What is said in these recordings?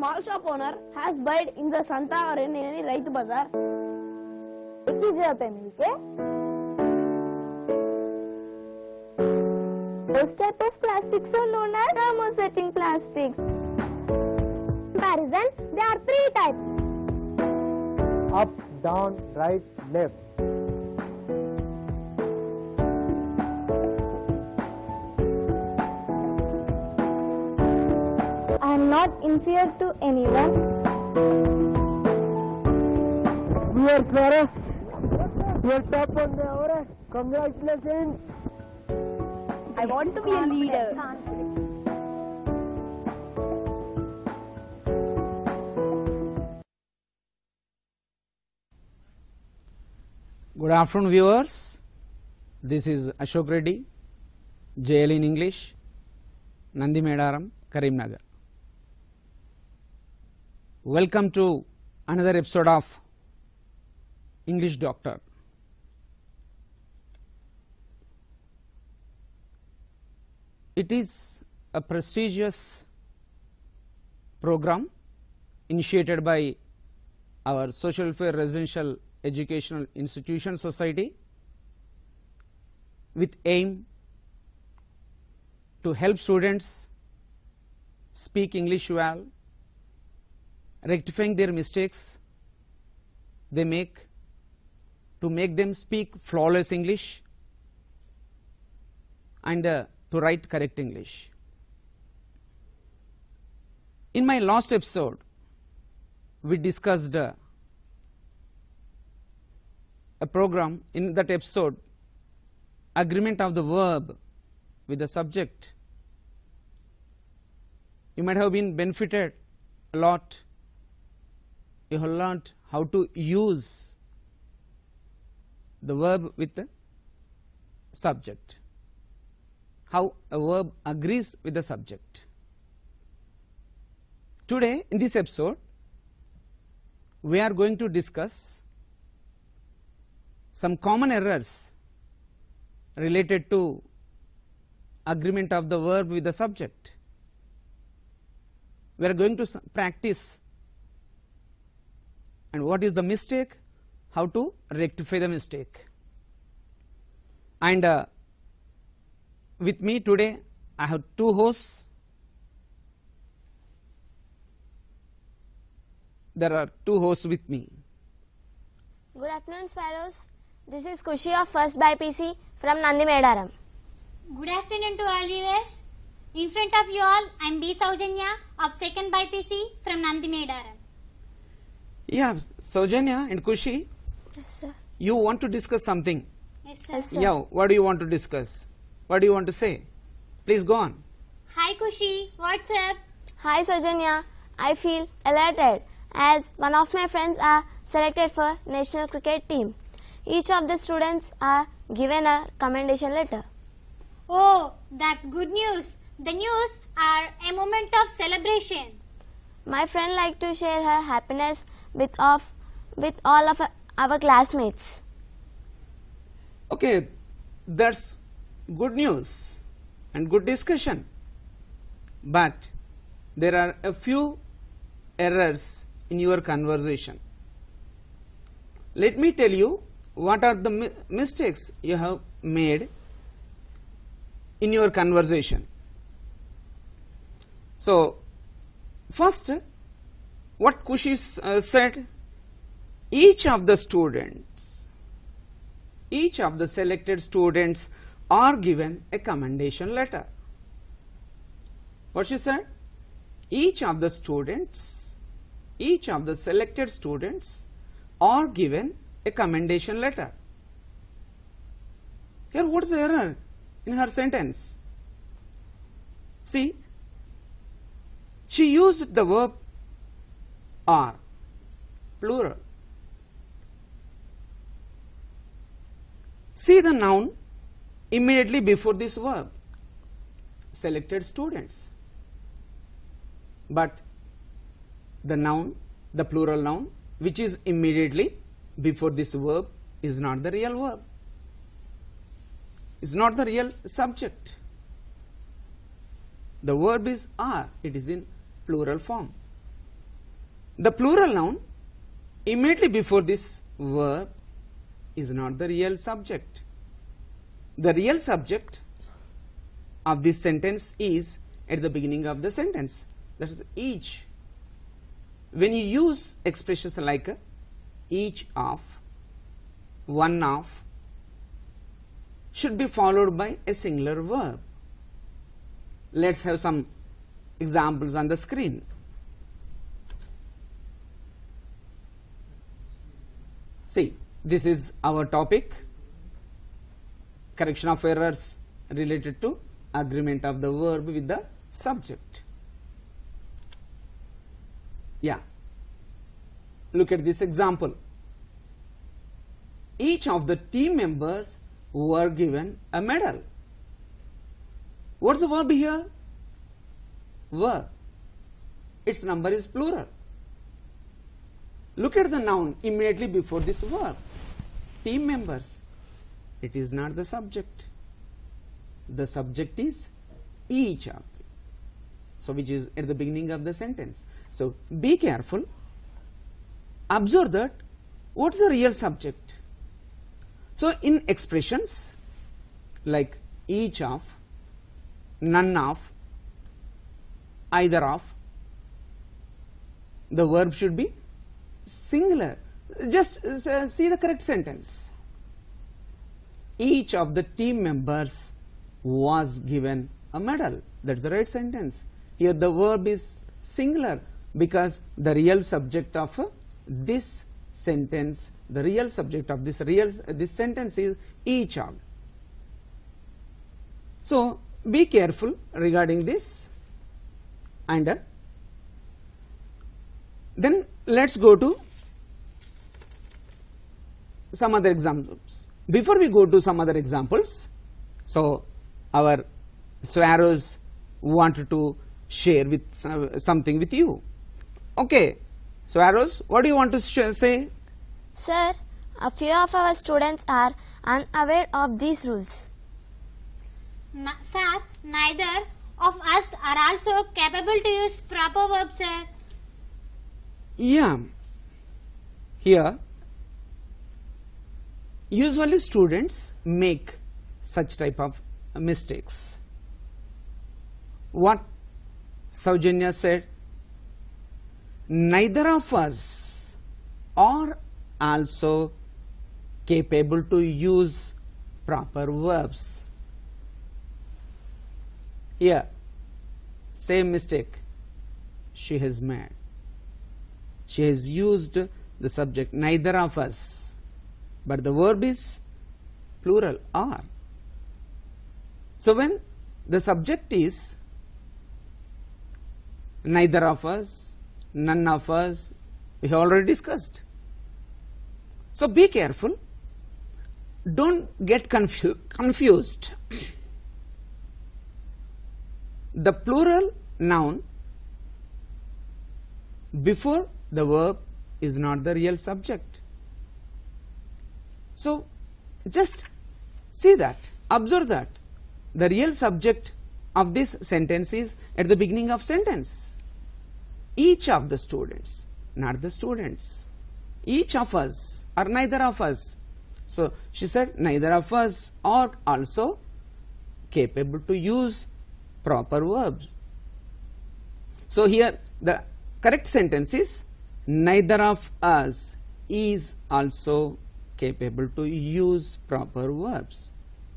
small shop owner has bought in the Santa or in any Raitu Bazaar. एक ही जगह पे मिलके those type of plastics are known as thermosetting plastics. Comparison, there are 3 types: up, down, right, left. I am not inferior to anyone. We are Flores. We are top on the hour. Congratulations. I want to be a leader. Good afternoon, viewers. This is Ashok Reddy, JL in English, Nandi Medaram, Karimnagar. Welcome to another episode of English Doctor. It is a prestigious program initiated by our Social Welfare Residential Educational Institution Society with aim to help students speak English well, rectifying their mistakes they make, to make them speak flawless English and to write correct English. In my last episode, we discussed a program. In that episode, agreement of the verb with the subject. You might have been benefited a lot. You have learnt how to use the verb with the subject, how a verb agrees with the subject. Today in this episode, we are going to discuss some common errors related to agreement of the verb with the subject. We are going to practice and what is the mistake, how to rectify the mistake. And with me today I have 2 hosts. There are 2 hosts with me. Good afternoon, Sparrows. This is Kushi of First BPC from Nandi Medaram. Good afternoon to all viewers. In front of you all, I am B. Saujanya of Second BPC from Nandi Medaram. Yeah, Saujanya and Kushi, Yes, sir. you want to discuss something. Yes, sir. Yes, sir. Yeah, what do you want to discuss? What do you want to say? Please go on. Hi Kushi, what's up? Hi, Sajanya. I feel elated as one of my friends are selected for national cricket team. Each of the students are given a commendation letter. Oh, that's good news. The news are a moment of celebration. My friend like to share her happiness with all of our classmates. Okay, that's good news and good discussion, but there are a few errors in your conversation. Let me tell you what are the mistakes you have made in your conversation. So first, what Kushi said, each of the selected students are given a commendation letter. What she said? Each of the selected students are given a commendation letter. Here what is the error in her sentence? See, she used the verb are, plural. See the noun immediately before this verb, selected students. But the noun, the plural noun, which is immediately before this verb is not the real verb, is not the real subject. The verb is are, it is in plural form. the plural noun immediately before this verb is not the real subject. The real subject of this sentence is at the beginning of the sentence, that is each. When you use expressions like each of, one of, should be followed by a singular verb. Let's have some examples on the screen. See, this is our topic, correction of errors related to agreement of the verb with the subject. Yeah, look at this example. Each of the team members were given a medal. What's the verb here? Were. Its number is plural. Look at the noun immediately before this verb. Team members. It is not the subject. The subject is each of. So which is at the beginning of the sentence. So be careful. Observe that what is the real subject. So in expressions like each of, none of, either of, the verb should be singular. Just see the correct sentence. Each of the team members was given a medal. That's the right sentence. Here the verb is singular because the real subject of this sentence, the real subject of this sentence is each of. So be careful regarding this, and then let's go to some other examples. Before we go to some other examples, so our sparrows wanted to share with something with you. Okay, sparrows, what do you want to say? Sir, a few of our students are unaware of these rules. Sir, neither of us are also capable to use proper verbs, sir. Yeah, here usually students make such type of mistakes. What Saujanya said, neither of us are also capable to use proper verbs. Here, same mistake she has made. She has used the subject neither of us, but the verb is plural are. So when the subject is neither of us, none of us, we have already discussed. So be careful, don't get confused. The plural noun before the verb is not the real subject. So just see that, observe that the real subject of this sentence is at the beginning of sentence. Each of the students, not the students. Each of us or neither of us. So she said neither of us are also capable to use proper verbs. So here the correct sentence is neither of us is also capable to use proper verbs.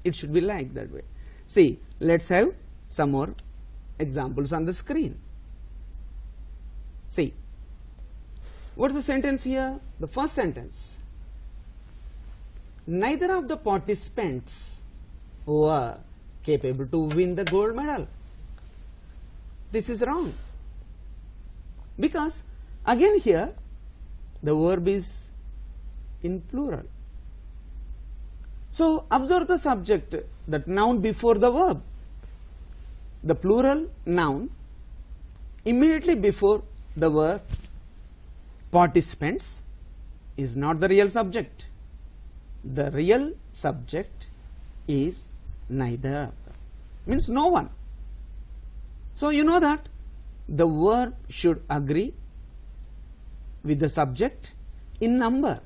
It should be like that way. See, let's have some more examples on the screen. See, what's the sentence here? The first sentence. Neither of the participants were capable to win the gold medal. This is wrong. Because again here the verb is in plural. So observe the subject, that noun before the verb. The plural noun immediately before the verb participants is not the real subject. The real subject is neither of them, means no one. So you know that the verb should agree with the subject in number.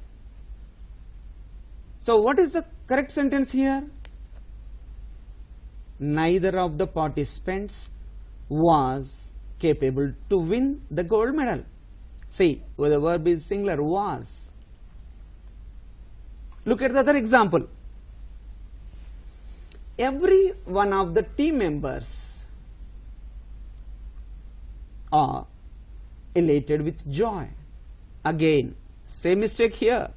So what is the correct sentence here? Neither of the participants was capable to win the gold medal. See, the verb is singular, was. Look at the other example. Every one of the team members are elated with joy. Again, same mistake here.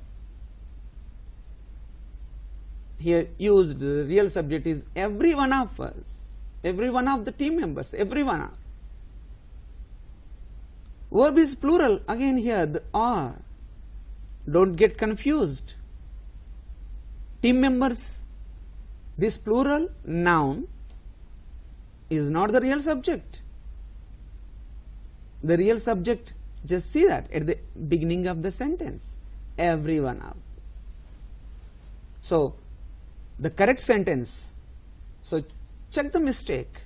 Here used the real subject is every one of us, every one of the team members, every one. Verb is plural, again here the are. Don't get confused. Team members, this plural noun is not the real subject. The real subject, just see that at the beginning of the sentence, every one of. So the correct sentence, so check the mistake,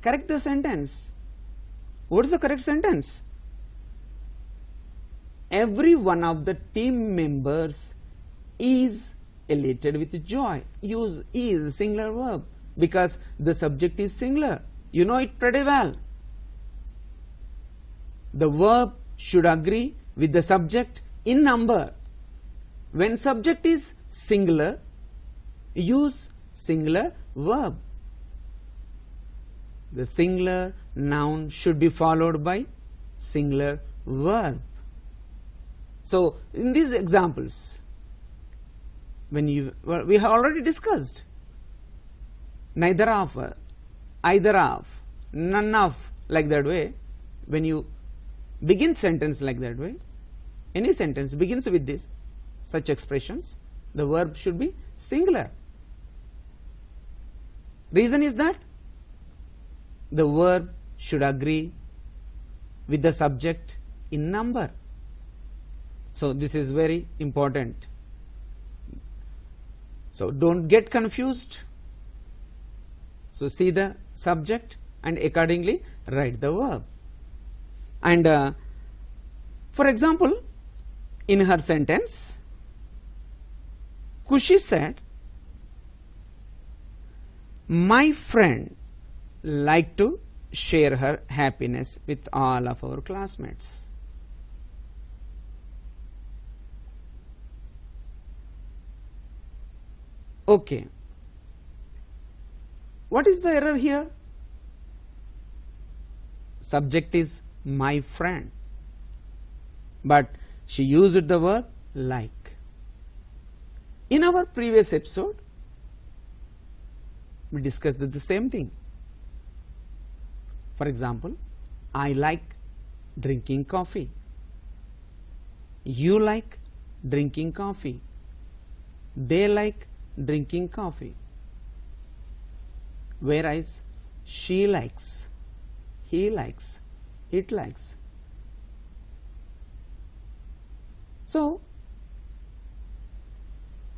correct the sentence. What is the correct sentence? Every one of the team members is elated with joy. Use is singular verb because the subject is singular. You know it pretty well. The verb should agree with the subject in number. When subject is singular, use singular verb. The singular noun should be followed by singular verb. So in these examples, when we have already discussed neither of, either of, none of, like that way. When you begin sentence like that way, any sentence begins with this such expressions, the verb should be singular. Reason is that the verb should agree with the subject in number. So this is very important. So don't get confused. So see the subject and accordingly write the verb. And for example, in her sentence, Kushi said, my friend liked to share her happiness with all of our classmates. Okay. What is the error here? Subject is my friend, but she used the verb like. In our previous episode, we discussed the same thing. For example, I like drinking coffee. You like drinking coffee. They like drinking coffee. Whereas she likes, he likes, it likes. So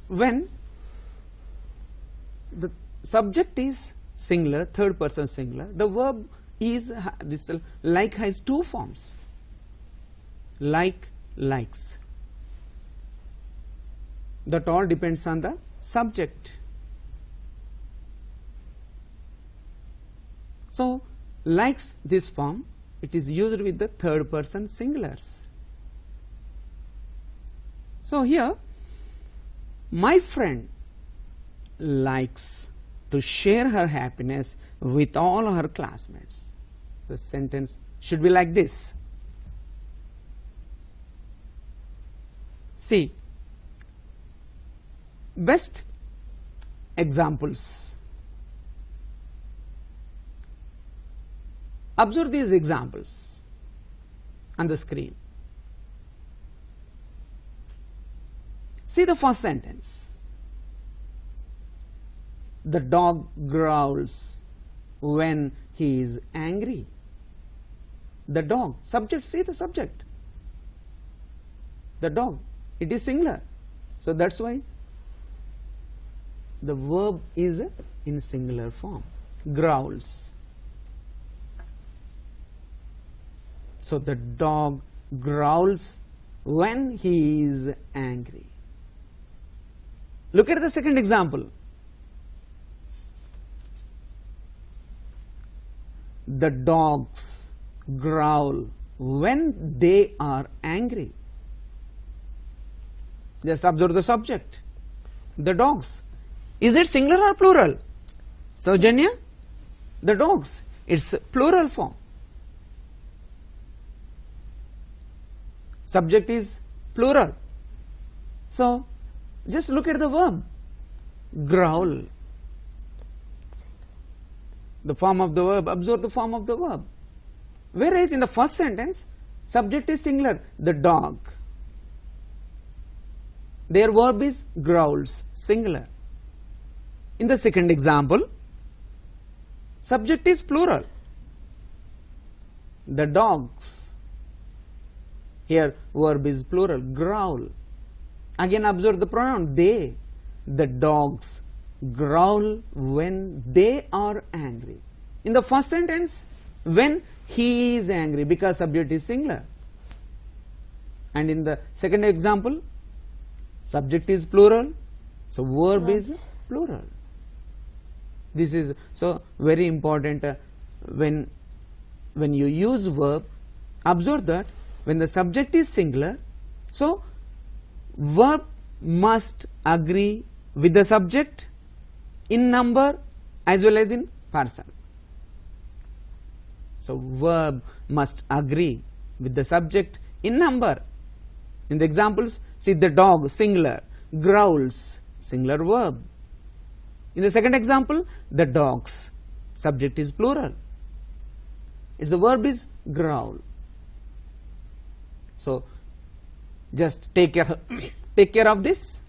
when the subject is singular, third person singular, the verb is this like has two forms, like, likes. That all depends on the subject. So likes this form, it is used with the third person singulars. So here, my friend likes to share her happiness with all her classmates. The sentence should be like this. See, best examples. Observe these examples on the screen. See the first sentence. The dog growls when he is angry. The dog, subject, see the subject. The dog, it is singular. So that's why the verb is in singular form, growls. So the dog growls when he is angry. Look at the second example. The dogs growl when they are angry. Just observe the subject. The dogs. Is it singular or plural? Saujanya? The dogs. It's plural form. Subject is plural. So, just look at the verb. Growl. The form of the verb. Observe the form of the verb. Whereas in the first sentence, subject is singular. The dog. Their verb is growls. Singular. In the second example, subject is plural. The dogs. Here verb is plural. Growl. Again observe the pronoun they. The dogs growl when they are angry. In the first sentence, when he is angry, because subject is singular. And in the second example, subject is plural, so verb is plural. This is so very important when you use verb. Observe that when the subject is singular, so verb must agree with the subject in number as well as in person. So verb must agree with the subject in number. In the examples, see the dog, singular, growls, singular verb. In the second example, the dogs, subject is plural. The verb is growl. So just take care of this.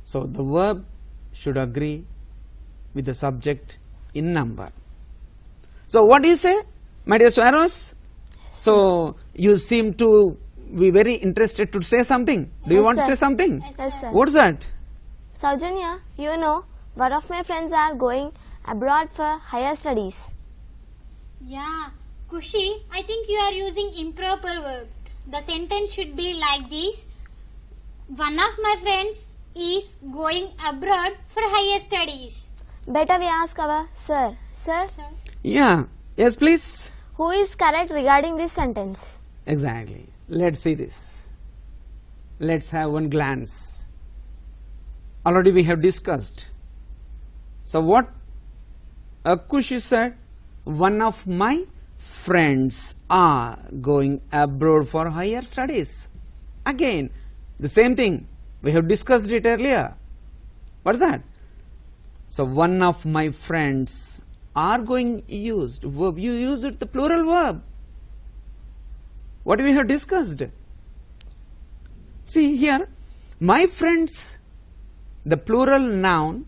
So the verb should agree with the subject in number. So what do you say, my dear Swaros? So you seem to be very interested to say something. Do you want to say something? Yes, sir. What's that? Saujanya, you know, one of my friends are going abroad for higher studies. Yeah. Kushi, I think you are using improper verb. The sentence should be like this. One of my friends is going abroad for higher studies. Better we ask our sir. Sir, Sir. Yeah. Yes, please. who is correct regarding this sentence? Exactly. Let's see this. Let's have one glance. Already we have discussed. So what Kushi said, one of my friends are going abroad for higher studies. Again, the same thing. We have discussed it earlier. What is that? So one of my friends are going used. Verb. You use it the plural verb. What we have discussed. See here, my friends, the plural noun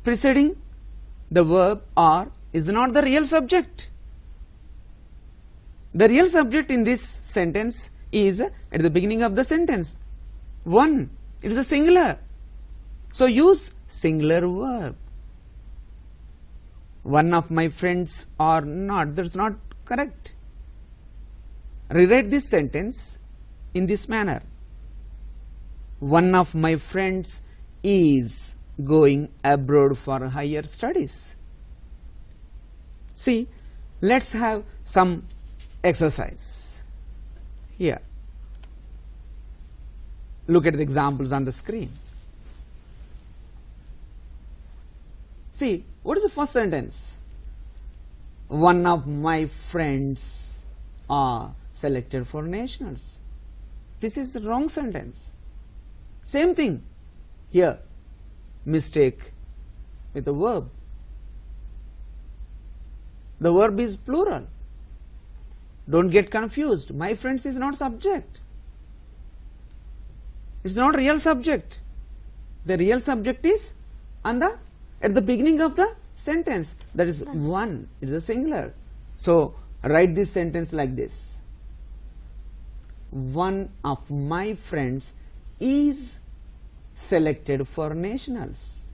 preceding the verb are is not the real subject. The real subject in this sentence is at the beginning of the sentence. One, it is a singular. So use singular verb. One of my friends are not. That's not correct. Rewrite this sentence in this manner. One of my friends is going abroad for higher studies. See, let's have some exercise here. Look at the examples on the screen. See, what is the first sentence? One of my friends are selected for nationals. This is the wrong sentence. Same thing here. Mistake with the verb. The verb is plural. Don't get confused. My friends is not subject. It's not real subject. The real subject is at the beginning of the sentence. That is one. It is a singular. So write this sentence like this. One of my friends is selected for nationals.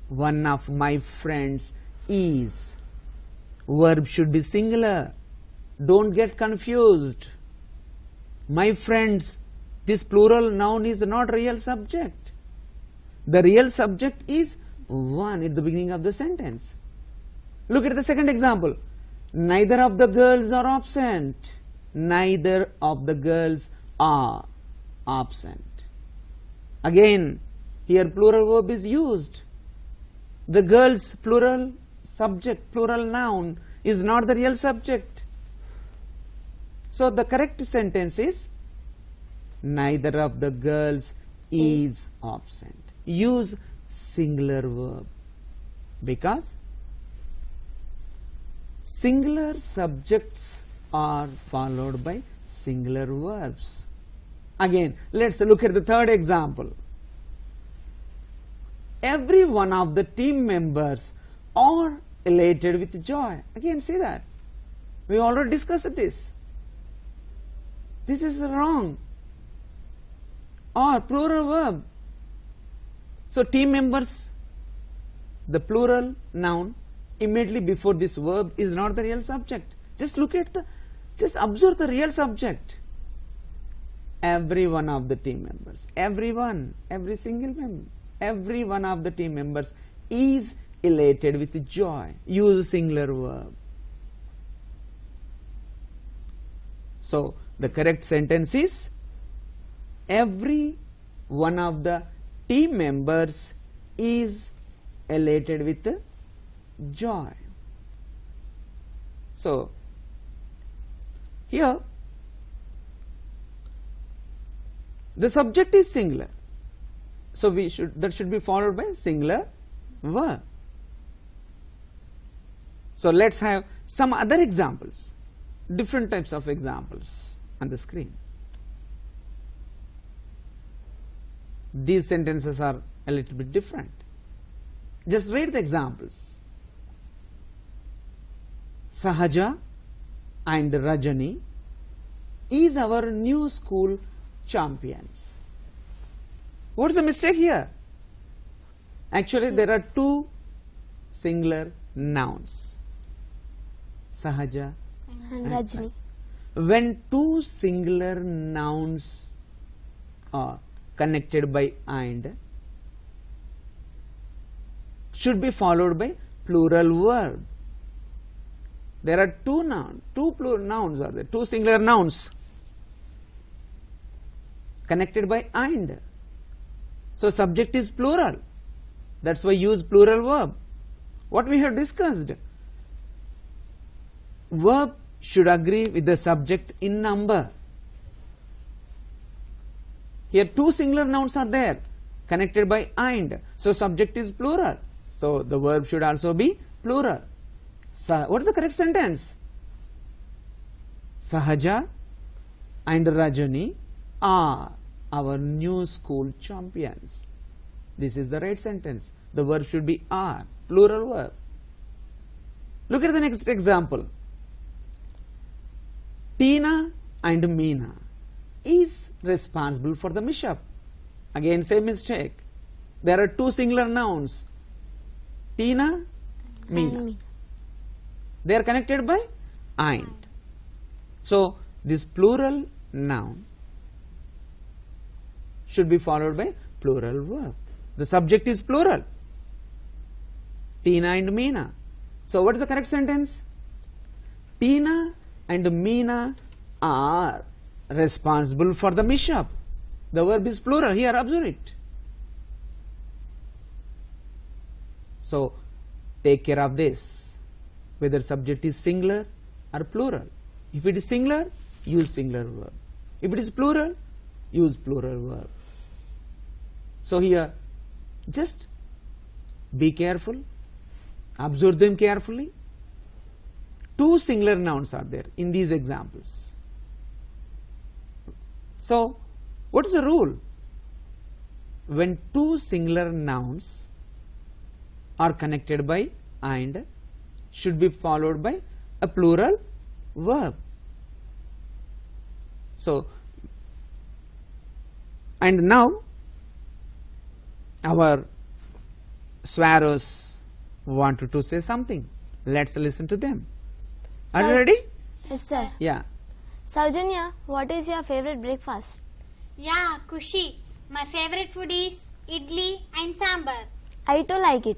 One of my friends is. Verb should be singular. don't get confused. My friends, this plural noun is not real subject. The real subject is one at the beginning of the sentence. Look at the second example. Neither of the girls are absent. Neither of the girls are absent. Again, here plural verb is used. The girls plural subject, plural noun is not the real subject. So the correct sentence is neither of the girls is absent. Use singular verb because singular subjects are followed by singular verbs. Again, let's look at the third example. Every one of the team members are elated with joy. Again, see that. We already discussed this. This is wrong. Or plural verb. So team members, the plural noun immediately before this verb is not the real subject. Just look at just observe the real subject. Every one of the team members, everyone, every single member, every one of the team members is elated with joy. Use singular verb. So the correct sentence is every one of the team members is elated with joy. So here the subject is singular, so that should be followed by singular verb. So let's have some other examples, different types of examples on the screen. These sentences are a little bit different. Just read the examples. Sahaja and Rajani is our new school champions. What's the mistake here? Actually, there are two singular nouns, Sahaja And Rajni. When two singular nouns are connected by and, should be followed by plural verb. There are two plural nouns are there, two singular nouns connected by and. So subject is plural. That's why use plural verb. What we have discussed, verb should agree with the subject in number. Here two singular nouns are there connected by and, so subject is plural, so the verb should also be plural. What is the correct sentence? Sahaja and Rajani are our new school champions. This is the right sentence. The verb should be are, plural verb. Look at the next example. Tina and Meena is responsible for the mishap. Again, same mistake. There are two singular nouns, Tina, Meena. They are connected by and. So this plural noun should be followed by plural verb. The subject is plural, Tina and Meena. So what is the correct sentence? Tina and Meena are responsible for the mishap. The verb is plural. Here, observe it. So take care of this, whether subject is singular or plural. If it is singular, use singular verb. If it is plural, use plural verb. So here, just be careful, observe them carefully. Two singular nouns are there in these examples. So what is the rule? When two singular nouns are connected by and, should be followed by a plural verb. So, and now our swallows wanted to say something. Let's listen to them. Are you ready? Yes, sir. Yeah. Saujanya, what is your favorite breakfast? Yeah, Kushi. My favorite food is idli and sambar. I too like it.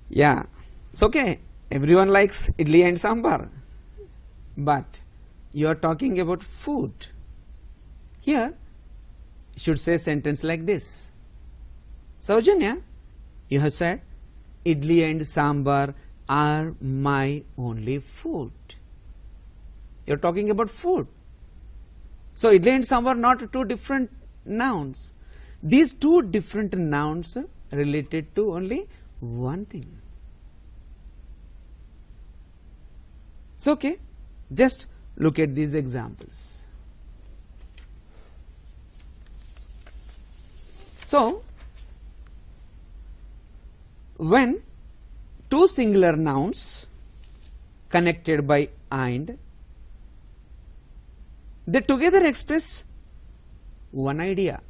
Yeah. It's okay. Everyone likes idli and sambar. But you are talking about food. Here, you should say a sentence like this. Saujanya, you have said, idli and sambar are my only food. You are talking about food. So, idli and sambar are not two different nouns. These two different nouns related to only one thing. It's okay. Just look at these examples. So, when two singular nouns connected by and, they together express one idea.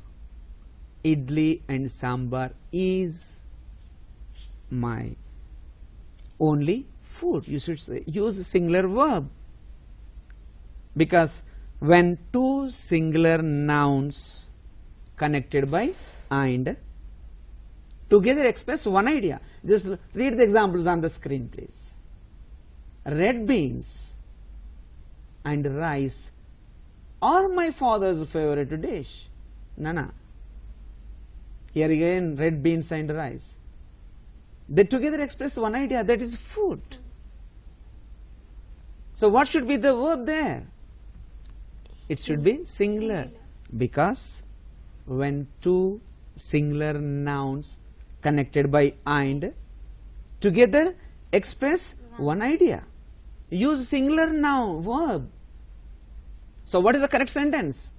Idli and sambar is my only food. You should say, use singular verb, because when two singular nouns connected by and together express one idea. Just read the examples on the screen, please. Red beans and rice are my father's favorite dish. Nana. Here again, red beans and rice. They together express one idea, that is food. So what should be the verb there? It should be singular, because when two singular nouns connected by and together express one idea, use singular noun verb. So what is the correct sentence?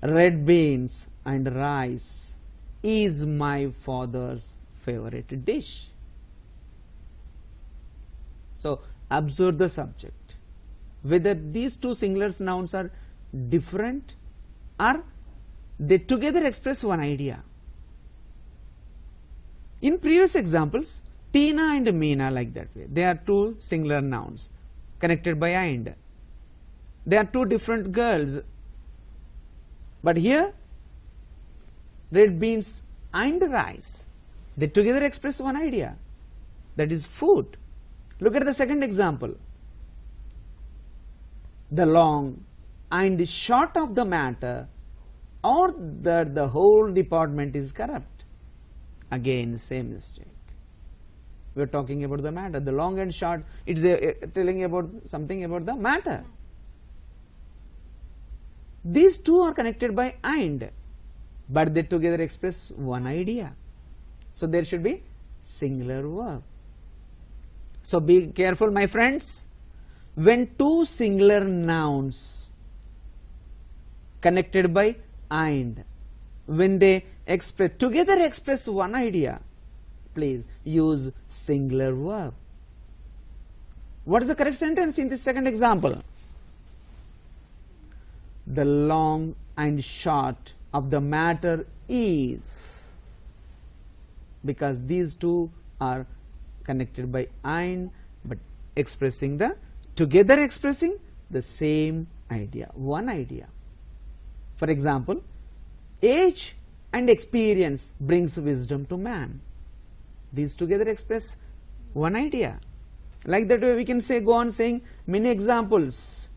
Red beans and rice is my father's favorite dish. So observe the subject, whether these two singular nouns are different or they together express one idea. In previous examples, Tina and Meena, like that way, they are two singular nouns connected by and. They are two different girls. But here, red beans and rice, they together express one idea, that is food. Look at the second example. The long and short of the matter, or that the whole department is corrupt. Again, same mistake. We are talking about the matter. The long and short, it is telling about something about the matter. These two are connected by and, but they together express one idea. So there should be singular verb. So be careful, my friends. When two singular nouns connected by and, when they together express one idea, please use singular verb. What is the correct sentence in this second example? The long and short of the matter is, because these two are connected by and, but together expressing the same idea, one idea. For example, age and experience brings wisdom to man. These together express one idea. Like that way we can say, go on saying many examples.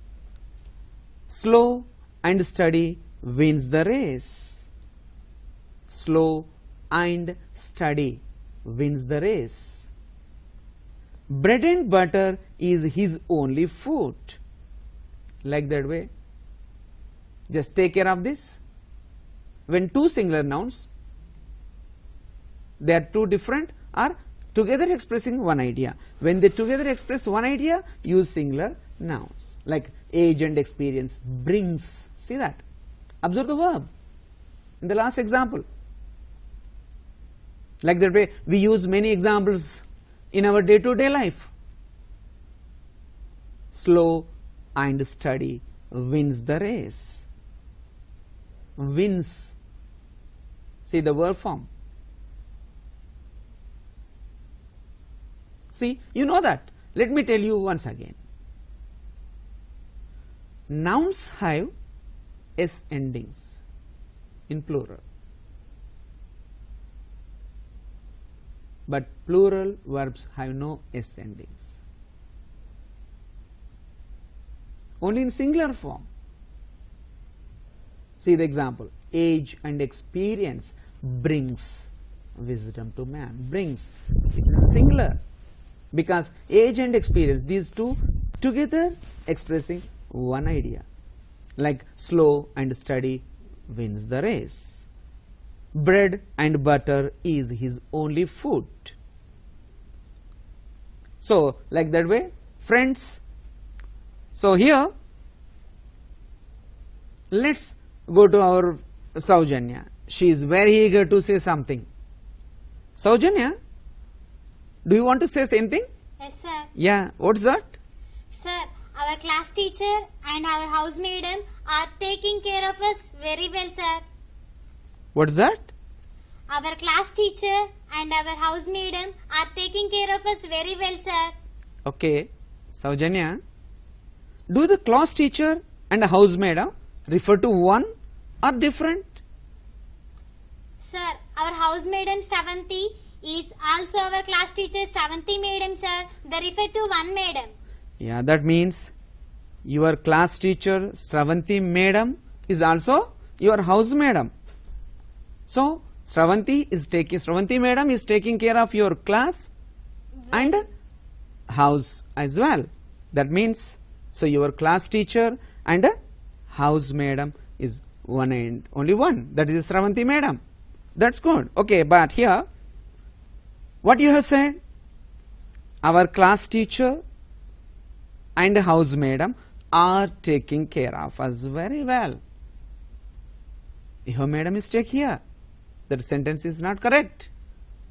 Slow and steady wins the race. Slow and steady wins the race. Bread and butter is his only food. Like that way. Just take care of this. When two singular nouns, they are two different, are together expressing one idea. When they together express one idea, use singular nouns. Like age and experience brings. See that? Observe the verb in the last example. Like that way, we use many examples in our day-to-day life. Slow and steady wins the race. Wins. See the verb form. See, you know that let me tell you once again. Nouns have s endings in plural, but plural verbs have no s endings, only in singular form. See the example, age and experience brings wisdom to man. Brings, it is singular, because age and experience, these two together expressing one idea, like slow and steady wins the race. Bread and butter is his only food. So like that way, friends. So here let's go to our Saujanya. She is very eager to say something. Saujanya, do you want to say same thing? Yes, sir. Yeah, what's that? Sir, our class teacher and our housemaid are taking care of us very well, sir. What's that? Our class teacher and our housemaid are taking care of us very well, sir. Okay, Saujanya, do the class teacher and housemaid refer to one or different? Sir, our housemaid Shravanti is also our class teacher Shravanti madam, sir. They refer to one madam. Yeah, that means your class teacher Shravanti madam is also your house madam. So Shravanti madam is taking care of your class and house as well. That means, so your class teacher and house madam is one and only one, that is Shravanti madam. That's good. Okay, but here what you have said, our class teacher and house madam are taking care of us very well. Your madam is take here. That sentence is not correct,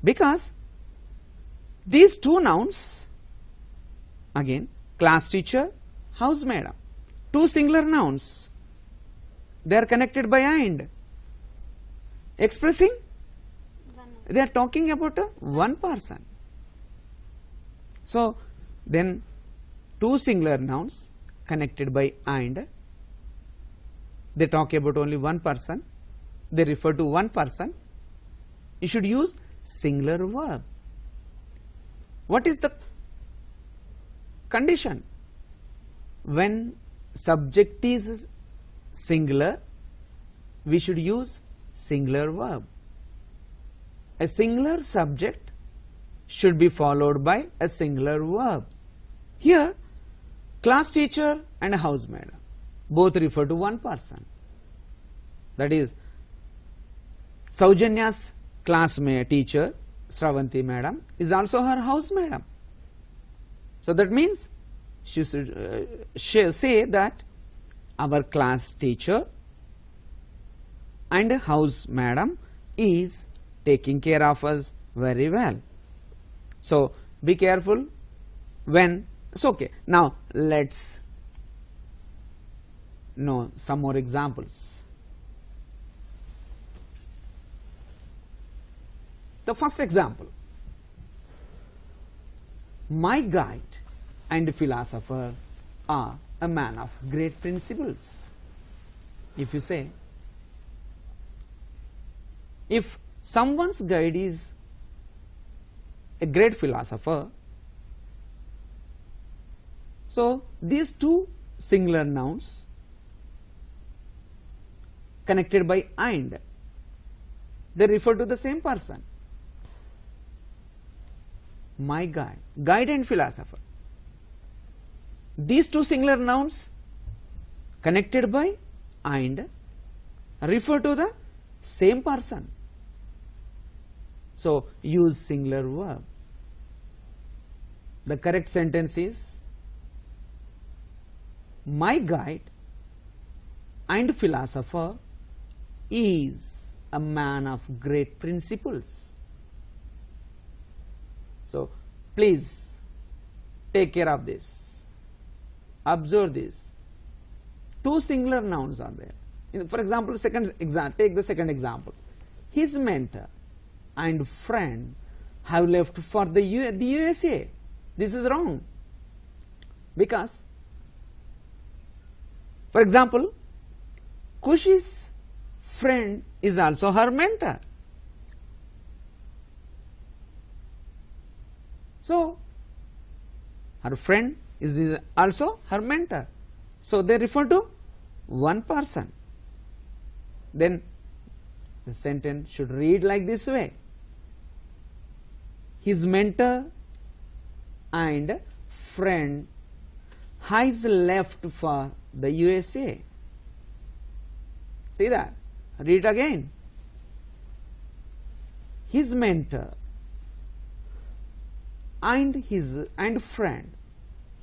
because these two nouns, again class teacher, house madam, two singular nouns, they are connected by and, expressing, they are talking about one person. So then two singular nouns connected by and, they talk about only one person, they refer to one person. You should use singular verb. What is the condition? When subject is singular, we should use singular verb. A singular subject should be followed by a singular verb. Here, class teacher and housemaid both refer to one person. That is, Saujanya's classmate teacher Shravanti madam is also her house madam. So that means she should say that our class teacher and house madam is taking care of us very well. So be careful when it's okay. Now let's know some more examples. The first example, my guide and philosopher are a man of great principles. If you say, if someone's guide is a great philosopher, so these two singular nouns connected by and, they refer to the same person. My guide, guide and philosopher. These two singular nouns connected by and refer to the same person. So use singular verb. The correct sentence is, my guide and philosopher is a man of great principles. So please take care of this. Observe this. Two singular nouns are there. For example, take the second example. His mentor and friend have left for the USA. This is wrong. Because, for example, Kushi's friend is also her mentor. So, her friend is also her mentor. So, they refer to one person. Then the sentence should read like this way: his mentor and friend has left for the USA. See that? Read again. His mentor and friend,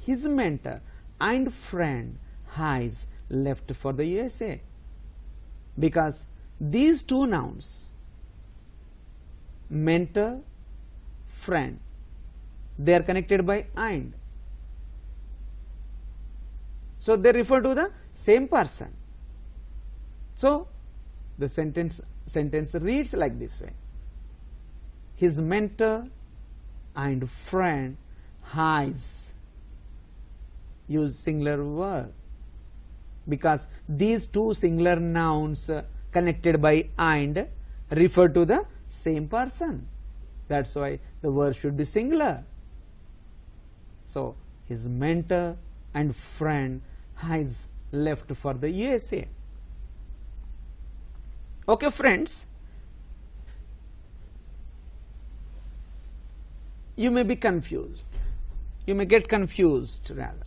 his mentor and friend has left for the USA. Because these two nouns, mentor, friend, they are connected by and. So, they refer to the same person. So, the sentence reads like this way: his mentor and friend has, use singular verb, because these two singular nouns connected by and refer to the same person. That is why the verb should be singular. So, his mentor and friend has left for the USA. Okay, friends, you may be confused. You may get confused rather.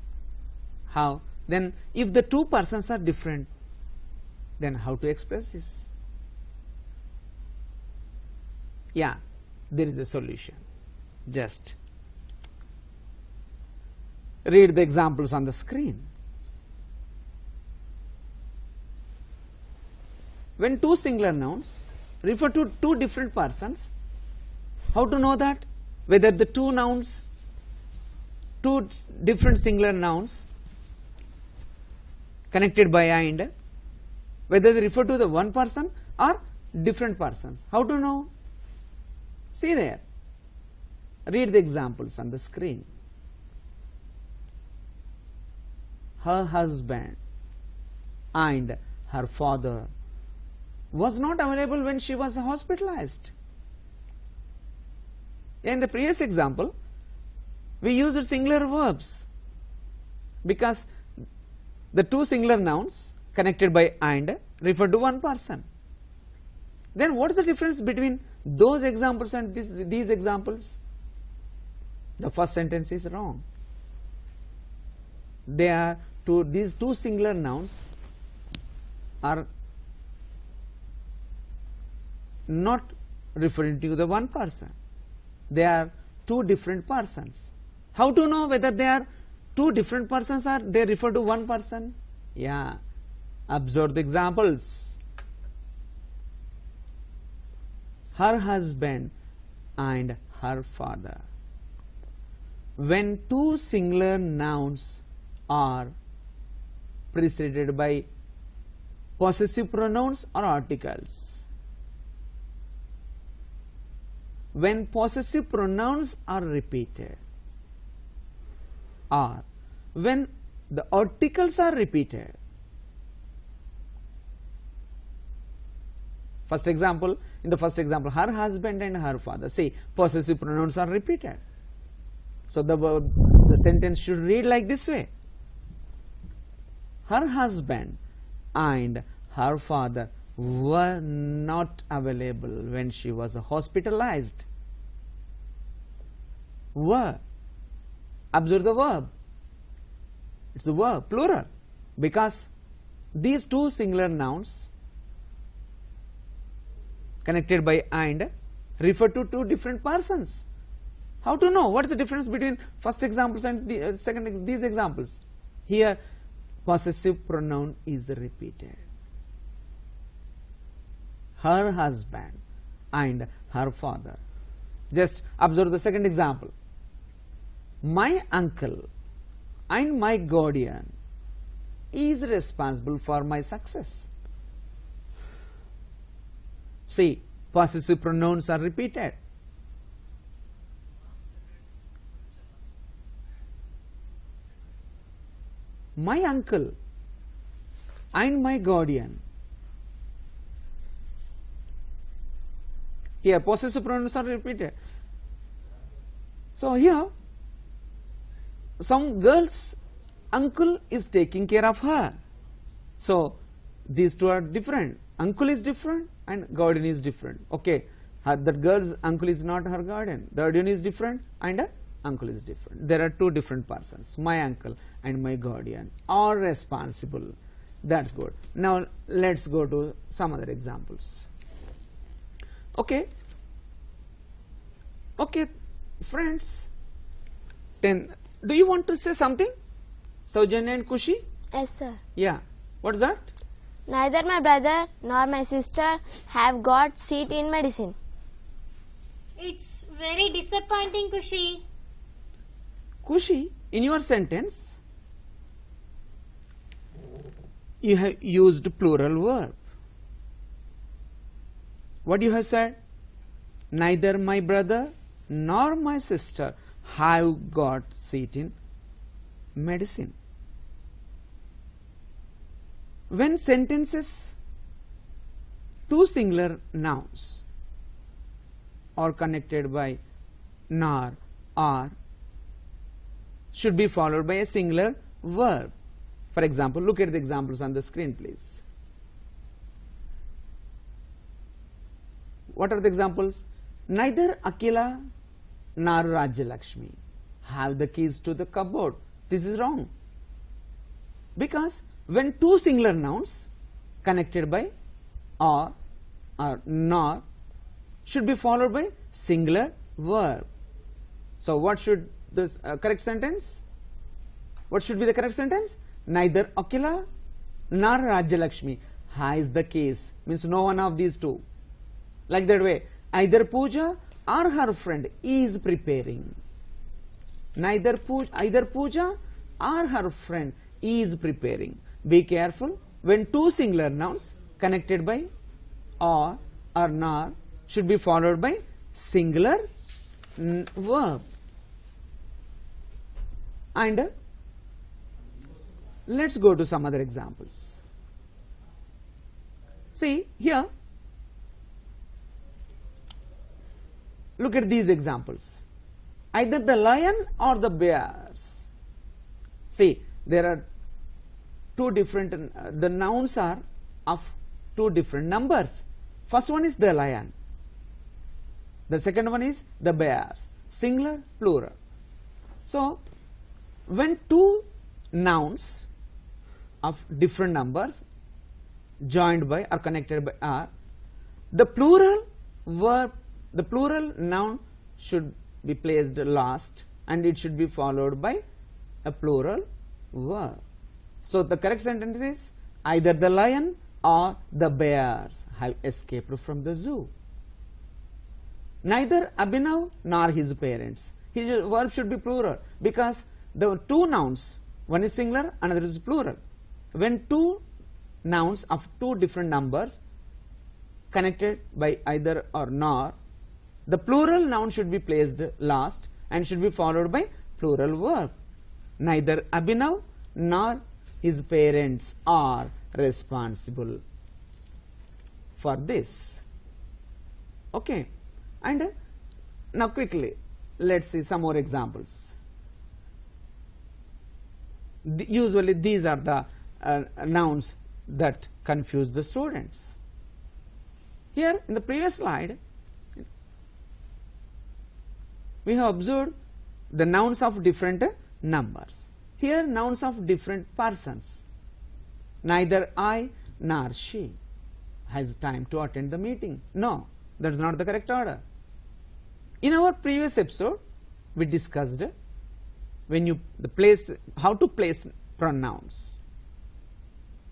How? Then if the two persons are different, then how to express this? Yeah, there is a solution. Just read the examples on the screen. When two singular nouns refer to two different persons, how to know that? Whether the two nouns, two different singular nouns connected by and, whether they refer to the one person or different persons. How to know? See there. Read the examples on the screen. Her husband and her father was not available when she was hospitalized. In the previous example, we used singular verbs because the two singular nouns connected by and refer to one person. Then what is the difference between those examples and these examples? The first sentence is wrong. These two singular nouns are not referring to the one person. They are two different persons. How to know whether they are two different persons or they refer to one person? Yeah, observe the examples. Her husband and her father. When two singular nouns are preceded by possessive pronouns or articles, when possessive pronouns are repeated, or when the articles are repeated. In the first example, her husband and her father. See, possessive pronouns are repeated. So the sentence should read like this way: her husband and her father were not available when she was hospitalized. Were. Observe the verb. It's a verb, plural, because these two singular nouns connected by and refer to two different persons. How to know? What is the difference between first examples and the these examples? Here, possessive pronoun is repeated. Her husband and her father. Just observe the second example. My uncle and my guardian is responsible for my success. See, possessive pronouns are repeated. my uncle and my guardian. Here possessive pronouns are repeated. So here some girl's uncle is taking care of her. So these two are different. Uncle is different and guardian is different. Okay, that girl's uncle is not her guardian. The guardian is different and uncle is different. There are two different persons. My uncle and my guardian are responsible. That's good. Now let's go to some other examples. Okay. Okay, friends. Then, do you want to say something? Saujanya and Kushi? Yes, sir. Yeah. What's that? Neither my brother nor my sister have got seat in medicine. It's very disappointing, Kushi. Kushi, in your sentence, you have used plural verb. What you have said? Neither my brother nor my sister have got seat in medicine. When sentences, two singular nouns are connected by nor, or, should be followed by a singular verb. For example, look at the examples on the screen, please. What are the examples? Neither Akila nor Rajyalakshmi have the keys to the cupboard. This is wrong. Because when two singular nouns connected by or nor should be followed by singular verb. So what should this correct sentence? What should be the correct sentence? Neither Akila nor Rajyalakshmi has the keys. Means no one of these two. Like that way, either Pooja or her friend is preparing. Either Pooja or her friend is preparing. Be careful, when two singular nouns connected by or nor should be followed by singular verb. And let's go to some other examples. See here, look at these examples. Either the lion or the bears. See, there are two different, the nouns are of two different numbers. First one is the lion. The second one is the bears. Singular, plural. So, when two nouns of different numbers joined by or connected by are, the plural verb, the plural noun should be placed last and it should be followed by a plural verb. So the correct sentence is either the lion or the bears have escaped from the zoo. Neither Abhinav nor his parents. His verb should be plural because the two nouns, one is singular, another is plural. When two nouns of two different numbers connected by either or nor, the plural noun should be placed last and should be followed by plural verb. Neither Abhinav nor his parents are responsible for this. Okay, and now quickly let's see some more examples. Usually these are the nouns that confuse the students. Here in the previous slide we have observed the nouns of different numbers. Here nouns of different persons. Neither I nor she has time to attend the meeting. No, that is not the correct order. In our previous episode we discussed when you how to place pronouns.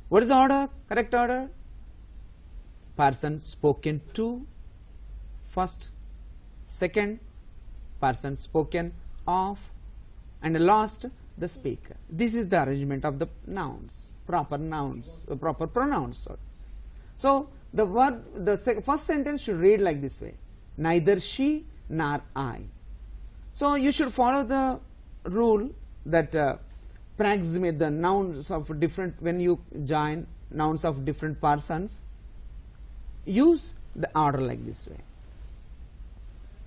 What is the order? Correct order? Person spoken to first, second, person spoken of, and last the speaker. This is the arrangement of the nouns, proper pronouns. So the word, the first sentence should read like this way: neither she nor I. So you should follow the rule that approximate the nouns of different, when you join nouns of different persons, use the order like this way.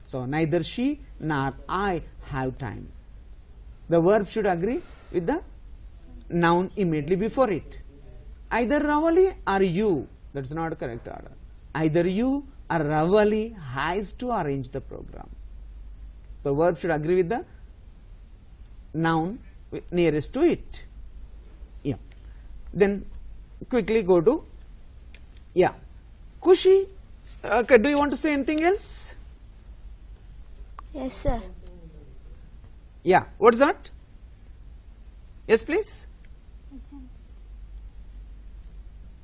So neither she nor I have time. The verb should agree with the noun immediately before it. Either Ravali or you, that's not a correct order. Either you or Ravali has to arrange the program. The verb should agree with the noun nearest to it. Yeah. Then quickly go to, yeah, Kushi. Okay, do you want to say anything else? Yes, sir. Yeah, what's that? Yes, please.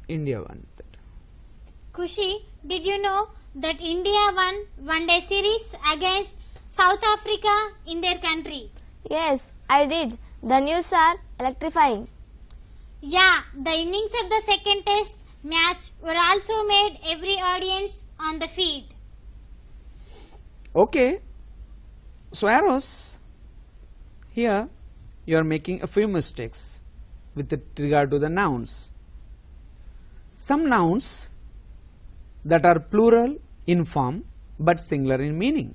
India won that. Kushi, did you know that India won one-day series against South Africa in their country? Yes, I did. The news are electrifying. Yeah, the innings of the second test match were also made every audience on the feed. Okay, TSWREIS, here you are making a few mistakes with regard to the nouns. Some nouns that are plural in form but singular in meaning.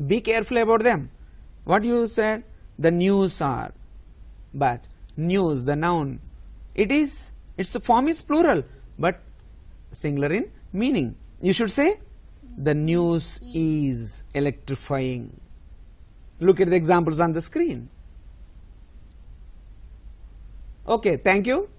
Be careful about them. What you said, the news are, but news, the noun, its form is plural but singular in meaning. You should say the news is electrifying. Look at the examples on the screen. Okay, thank you.